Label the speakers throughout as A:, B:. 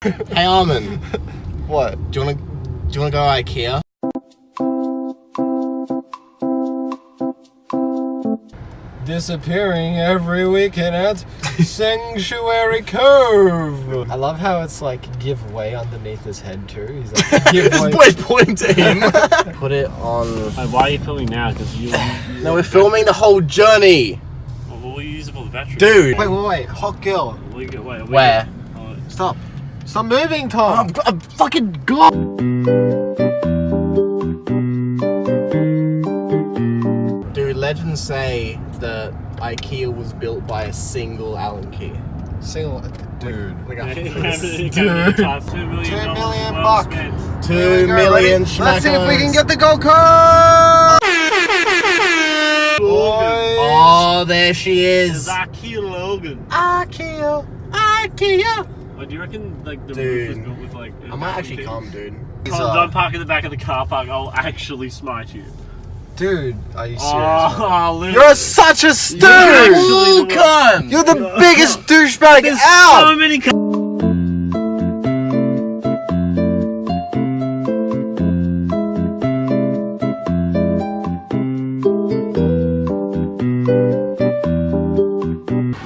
A: Hey Armin,
B: What?
A: do you wanna go to Ikea?
B: Disappearing every weekend at Sanctuary Cove. I love how it's like give way underneath his head too. He's like give
A: This
B: way.
A: boy's pointing to him. Put it on.
C: Why are you filming now? Because you.
A: No, we're filming the whole journey,
C: Well, what will you use it for the battery?
A: dude.
B: Wait, hot girl.
A: Where?
B: Stop moving, Tom.
A: I'm fucking god. Dude, legends say that Ikea was built by a single Allen key.
B: Single, dude.
A: Like
C: $2
B: $2 million bucks.
A: 2 million schmackos.
B: Let's see if we can get the gold card.
A: Oh, there she is.
C: Ikea Logan.
A: Ikea.
C: What do you reckon? Like the
A: Dude.
C: roof is built with like.
A: I might actually come, dude.
C: Don't park in the back of the car park. I'll actually smite you.
B: Dude, are you serious?
C: Oh,
B: You're such a stooge.
A: Welcome.
B: You're the biggest douchebag
C: There's
B: out.
C: so many.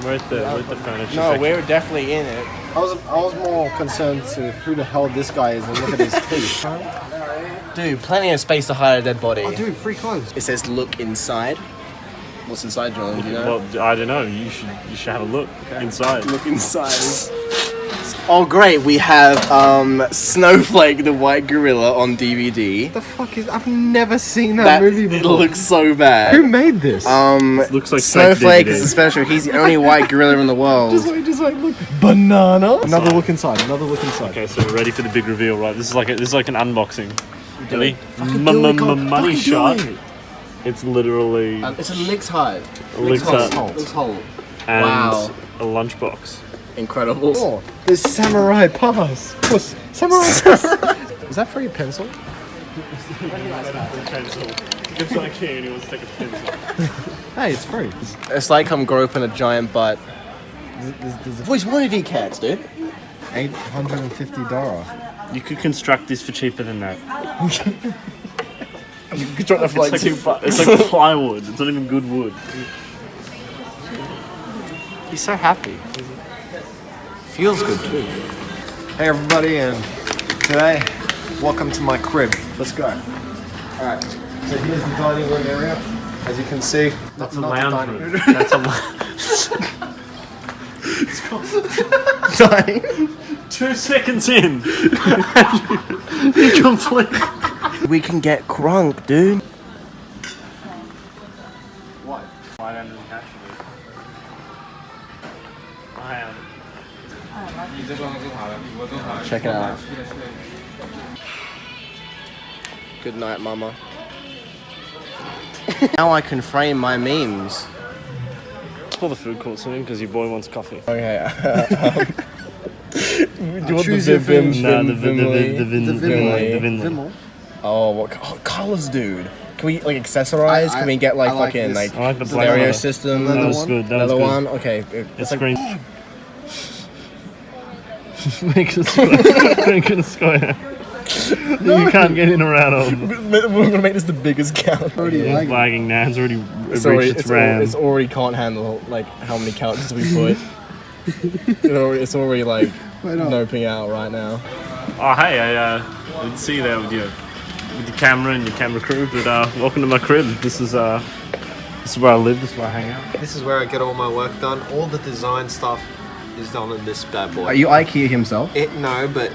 C: We're the furniture.
A: No,
C: section.
A: we're definitely in it.
B: I was more concerned to who the hell this guy is and look at his teeth.
A: Dude, plenty of space to hide a dead body.
B: Oh, dude, free clothes.
A: It says look inside. What's inside, John? Do you know?
C: Well, I don't know. You should have a look inside.
A: Look inside. Oh great, we have Snowflake the White Gorilla on DVD.
B: What the fuck is? I've never seen that movie
A: It
B: before.
A: looks so bad.
B: Who made this?
C: Looks like
A: Snowflake
C: fake
A: is
C: DVD.
A: a special. He's the only white gorilla in the world.
B: just like look. Banana. Another look inside. Another look inside.
C: Okay, so we're ready for the big reveal, right? This is like an unboxing. Ready?
A: Fucking do it, God.
C: Money
A: Fucking do
C: shot.
A: it.
C: It's literally
A: It's a Licks Hive.
C: Licks Hut.
A: Licks Hole.
C: and
A: Wow.
C: a lunchbox.
A: Incredible.
B: Oh, there's Samurai Pass. What's Samurai Pass? Is that free pencil?
C: Pencil. Just like here, and he wants to take a pencil.
B: Hey, it's free.
A: It's like I'm groping a giant butt. Boys, what are these cats, dude?
B: $850.
C: You could construct this for cheaper than that.
A: You could drop that for like
C: It's like plywood. It's not even good wood.
B: He's so happy. Feels good too. Hey everybody, and today, welcome to my crib. Let's go. Alright, so here's the dining room area. As you can see,
C: That's a
B: not the
C: lounge
B: dining
C: room. That's a
B: dining.
C: 2 seconds in. You complete.
A: We can get crunk, dude.
C: What? Why don't you catch I am.
A: Check it out. Good night, mama. Now I can frame my memes.
C: Let's pull the food court soon because your boy wants coffee.
A: Okay.
B: Do you want the Vim?
C: Nah, the Vinley.
A: Oh, what colors, dude? Can we like accessorize? Can we get like
B: I like
A: fucking
B: this.
A: like
C: I like the black
A: stereo
C: leather.
A: system?
C: That was good. That was
A: Another
C: good.
A: one. Okay.
C: It's
A: like
C: green. Make it a square. You can't get in or out of.
A: We're gonna make this the biggest count.
C: It's lagging now. It's already reached its
A: It's
C: RAM.
A: already can't handle like how many couches we put. It's already like noping out right now.
C: Oh, hey, I didn't see you there with your camera and your camera crew, but welcome to my crib. This is where I live. This is where I hang out.
B: This is where I get all my work done. All the design stuff is done in this bad boy.
A: Are you Ikea himself?
B: No, but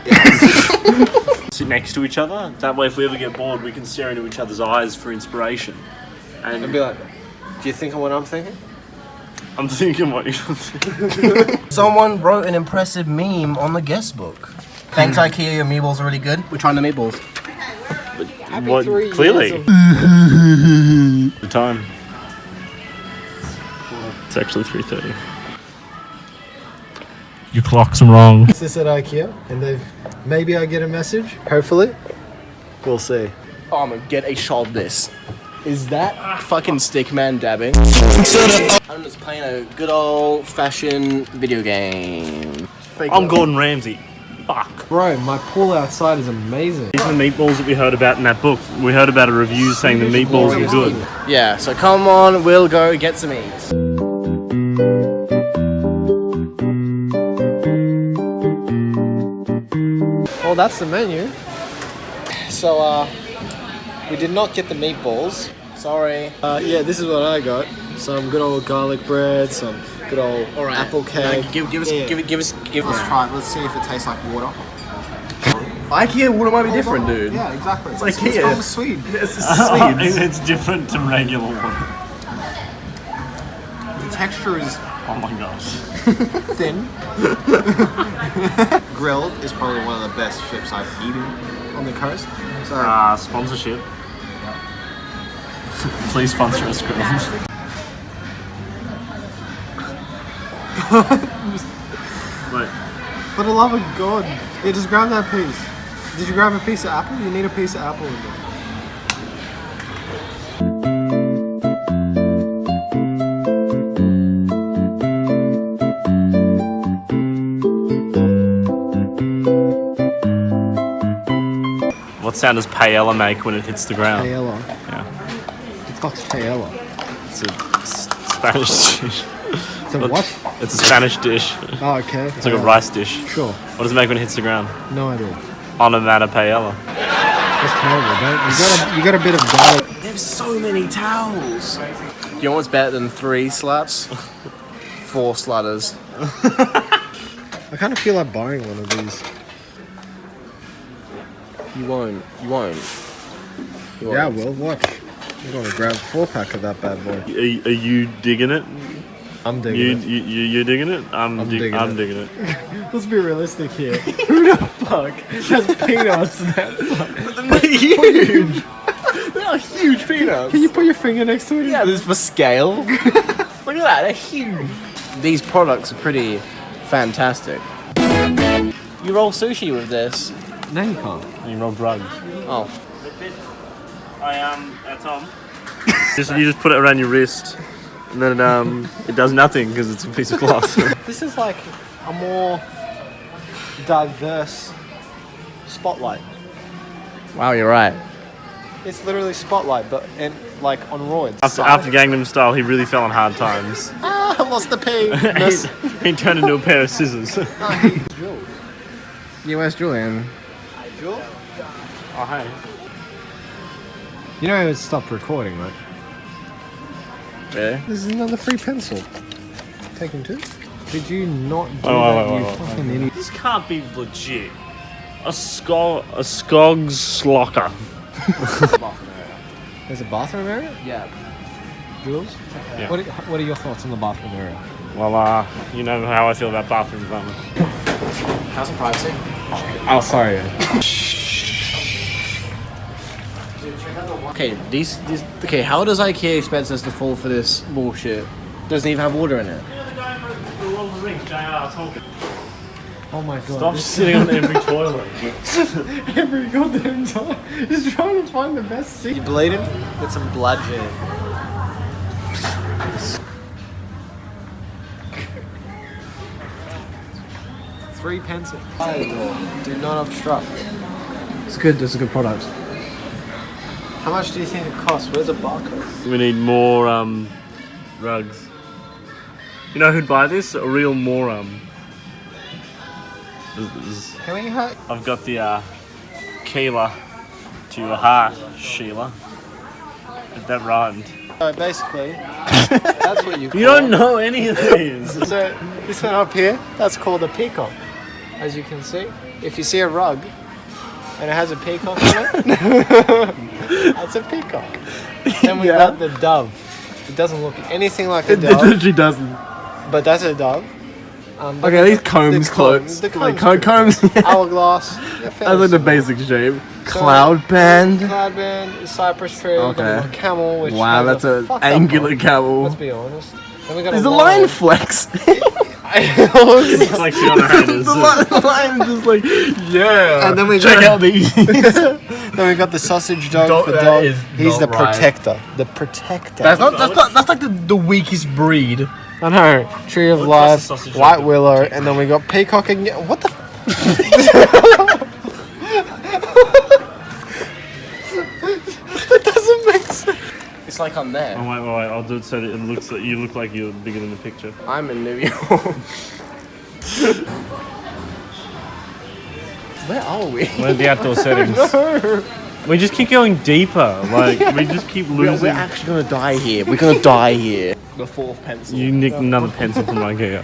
C: Sit next to each other. That way, if we ever get bored, we can stare into each other's eyes for inspiration.
B: I'd
C: And
B: be like, do you think of what I'm thinking?
C: I'm thinking what you're thinking.
A: Someone wrote an impressive meme on the guest book. Thanks, Ikea. Your meatballs are really good. We're trying the meatballs.
C: What?
B: 3
C: Clearly.
B: years
C: The time. It's actually 3:30. Your clock's wrong.
B: Is this at Ikea? And maybe I get a message. Hopefully, we'll see.
A: Oh, I'm gonna get a shot of this. Is that fucking Stickman dabbing? I'm just playing a good old fashioned video game.
C: I'm Gordon Ramsay. Fuck.
B: Bro, my pool outside is amazing.
C: These are the meatballs that we heard about in that book. We heard about a review saying the meatballs were good.
A: Yeah, so come on, we'll go get some eats.
B: Well, that's the menu. So, we did not get the meatballs.
A: Sorry.
B: Yeah, this is what I got. Some good old garlic bread, some good old apple cake.
A: Give us.
B: Let's try it. Let's see if it tastes like water.
A: Ikea water might be different, dude.
B: Yeah, exactly. It's
A: Ikea.
B: from Sweden.
C: It's different to regular one.
B: The texture is
C: Oh my gosh.
B: thin. Grilled is probably one of the best chips I've eaten on the coast. So,
C: Sponsorship. Please sponsor us, Grilled. Wait.
B: for the love of God. Yeah, just grab that piece. Did you grab a piece of apple? You need a piece of apple in there.
C: What sound does paella make when it hits the ground?
B: Paella.
C: Yeah.
B: The fuck's paella?
C: It's a Spanish dish.
B: It's a what?
C: It's a Spanish dish.
B: Oh, okay.
C: It's like a rice dish.
B: Sure.
C: What does it make when it hits the ground?
B: No idea.
C: Onomatopoeia.
B: That's terrible. You got a bit of garlic.
A: There's so many towels. You know what's better than 3 slats? 4 slatters.
B: I kind of feel like buying one of these.
A: You won't.
B: Yeah, I will. Watch. I'm going to grab a 4-pack of that bad boy.
C: Are you digging it?
B: I'm digging it.
C: You're digging it? I'm digging it.
B: Let's be realistic here. Who the fuck has peanuts that
A: They're huge. They are huge peanuts.
B: Can you put your finger next to it?
A: Yeah, this is for scale. Look at that, they're huge. These products are pretty fantastic. You roll sushi with this.
B: No, you can't.
C: You roll drugs.
A: Oh.
C: Tom. You just put it around your wrist, and then it does nothing because it's a piece of cloth.
B: This is like a more diverse spotlight.
A: Wow, you're right.
B: It's literally Spotlight, but like on roids.
C: After Gangnam Style, he really fell on hard times.
B: I lost the P.
C: he turned into a pair of scissors.
A: US Julian.
B: Jewel?
C: Oh, hey.
B: You know it stopped recording, right?
A: Really?
B: This is another free pencil. Taking 2? Did you not do
C: that,
B: you fucking idiot?
C: This can't be legit. A Skog's Slocker.
B: There's a bathroom area?
A: Yeah.
B: Jules?
C: Yeah.
B: What are your thoughts on the bathroom area?
C: Well, you know how I feel about bathrooms, don't you?
A: How's the privacy?
B: Oh, sorry.
A: Okay, okay, how does IKEA expect us to fall for this bullshit? Doesn't even have water in it.
B: Oh my god.
C: Stop sitting on every toilet.
B: Every goddamn time. He's trying to find the best seat. You bleeding? Get some blood in. 3 pencils. Do not obstruct.
A: It's good, it's a good product.
B: How much do you think it costs? Where's the barcode?
C: We need more rugs. You know who'd buy this? A real moron.
B: Can we have...
C: I've got the Keela to your heart, Sheila. That rhymed.
B: So basically, that's what you call
C: You don't know any of these.
B: So this one up here, that's called a peacock. As you can see, if you see a rug and it has a peacock on it, that's a peacock. Then we got the dove. It doesn't look anything like a dove.
A: It literally doesn't.
B: But that's a dove.
A: Okay, these combs close.
B: The
A: Like
B: combs.
A: combs.
B: Hourglass.
A: That's like the basic shape. Cloud band.
B: Cloud band, cypress tree,
A: Okay.
B: camel. Which
A: Wow,
B: has
A: that's
B: a
A: an
B: fucked up
A: angular
B: one.
A: camel.
B: Let's be honest. Then we got
A: There's
B: a
A: a line flex.
C: It's like the other haters.
A: The line is just like, yeah.
B: And then we
A: check
B: got-
A: out these.
B: Then we got the sausage dog for
A: that
B: dog.
A: is
B: He's the
A: not right.
B: protector. The protector.
A: That's like the weakest breed.
B: I know. Tree of
C: What's
B: Life,
C: the sausage
B: White
C: dog?
B: Willow, and then we got peacock and what the? That doesn't make sense.
A: It's like I'm there.
C: Oh wait, I'll do it so that it looks like you look like you're bigger than the picture.
A: I'm in New York. Where are we?
C: We're in the outdoor settings. We just keep going deeper. Like we just keep
A: We're
C: losing.
A: actually gonna die here. We're gonna die here. The fourth pencil.
C: You nicked another pencil from Ikea.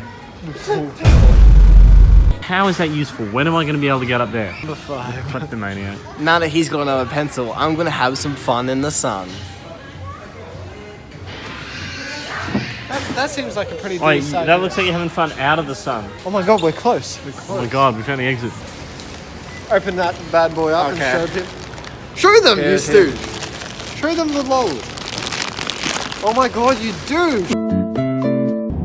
C: How is that useful? When am I going to be able to get up there?
B: Number 5.
C: Fuck the maniac.
A: Now that he's got another pencil, I'm gonna have some fun in the sun.
B: That seems like a pretty
C: Wait,
B: decent.
C: that looks like you're having fun out of the sun.
B: Oh my god, we're close. We're
C: Oh
B: close.
C: my god, we found the exit.
B: Open that bad boy up
A: Okay.
B: and show him. Show them, you
A: Here's
B: dude. Show them the lol. Oh my god, you do.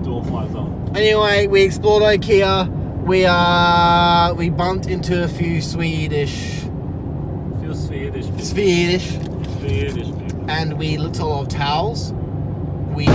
C: Door flies on.
A: Anyway, we explored Ikea. We bumped into a few Swedish,
C: Feels Swedish. Swedish people.
A: and we looked at a lot of towels. We